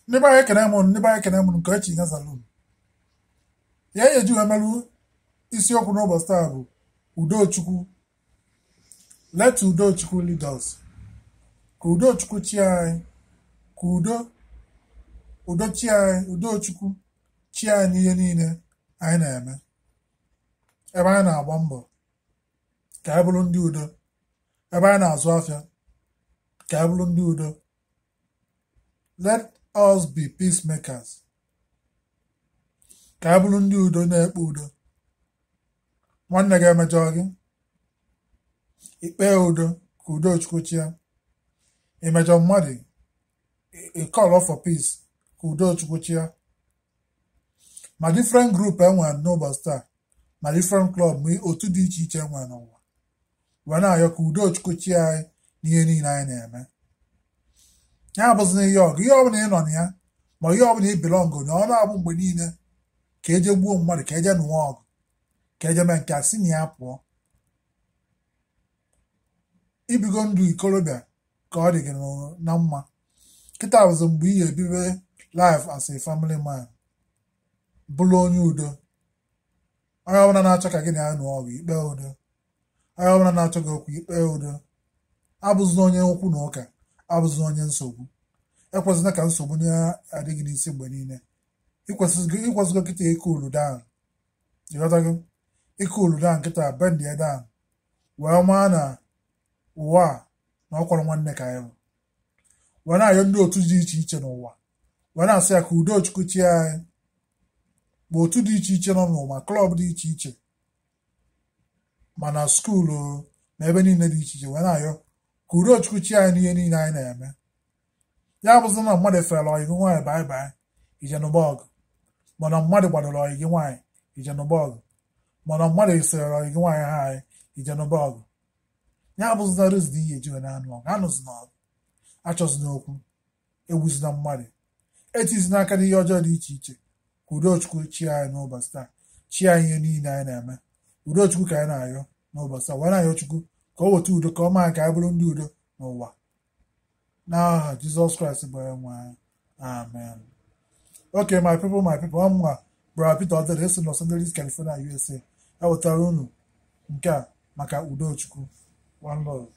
ndị be anyị ekene m ndị be anyị ekene m nke echi nyazalụ ya eji wee merụ isiokwu n'ụbọchị taa bụ Udochukwu. Let Udochukwu lead us. Ka Udochukwu chi anyị, ka udo chi anyị, Udochukwu chi anyị n'ihe niile anyị na-eme, ebe anyị na-agba mbọ ka anyị bụrụ ndị udo, ebe anyị na-azụ afịa ka anyị bụrụ ndị udo. Let us be peacemakers. Ka anyị bụrụ ndị udo na-ekpe udo. Nwanne gị emejọ gị, ikpe udo ka Udochukwu chia. Imejọ mmadụ, a call for peace ka Udochukwu chia. Ma different group enwere n'ụbọchị taa, ma different club, ma otu dị iche iche enwere n'ụwa, wee na-ayọ ka Udochukwu chia anyị n'ihe niile anyị na-eme. Ya abụzina ihe ọgụ, ihe ọbụla ị nọ na ya, ma ihe ọbụla ị belọngụ na ọ na-abụ mgbe niile ka eje gbuo mmadụ, ka eje nụwa ọgụ, ka eje mee nke a si na ya pụọ. Ibigo ndụ ikorobịa ka ọ dị gị na mma. Kịta bụzi mgbe ị ga-ebibe life as a family man, bụrụ onye udo. Onye ọbụla na-achọ ka gị na ya nụọ ọgụ, ikpe udo. Onye ọbụla na-achọ gị okwu, ikpe udo. Abụzina onye okwu na ụka, abụzina onye nsogbu. Ekwesịna ka nsogbu na-adịghị n'isi mgbe niile. Ịkwesịgo kịta ịkụ ulu down. Ịghọtago? Ịkụ ulu down kịta, bend ya down, wee maa na ụwa a na ọ kwọrọ nwanne ka ya bụ. Wee na-ayọ ndị otu dị iche iche n'ụwa, wee na-asị ya ka Udochukwu chi anyị. Ma otu dị iche iche nọ n'ụwa, ma klọb dị iche iche, ma na skuulu, ma ebe niile dị iche iche, wee na-ayọ ka Udochukwu chi anyị n'ihe niile anyị na-eme. Ya abụzị na mmadụ fere ọyị gị nwaanyị baịbaị, ije nụba ọgụ, mana mmadụ gbadoro ọyị gị nwaanyị, ije nụba ọgụ, mana mmadụ esere ọyị gị nwaanyị ha anyị, ije nụba ọgụ. Ya abụzịna rezin ihe ejiwe na anụ ọgụ, anụzina ọgụ, achọzina okwu, egbuzina mmadụ, etizina aka n'ihe ọjọọ dị iche iche. Ka Udochukwu chi anyị n'ụbọchị taa, chi anyị ihe niile anyị na-eme. Udochukwu ka anyị na-ayọ n'ụbọchị taa, wee na-ayọ Chukwu ka o weta udo, ka ọ maa ka anyị bụrụ ndị udo n'ụwa. N'aha Jizọs Kraịst bụ Onyenwe anyị. Amen. Okay, my people, I'm Brother Peter Odede, esi Los Angeles, California, USA. Ewetara unu nke a maka Udochukwu. One love.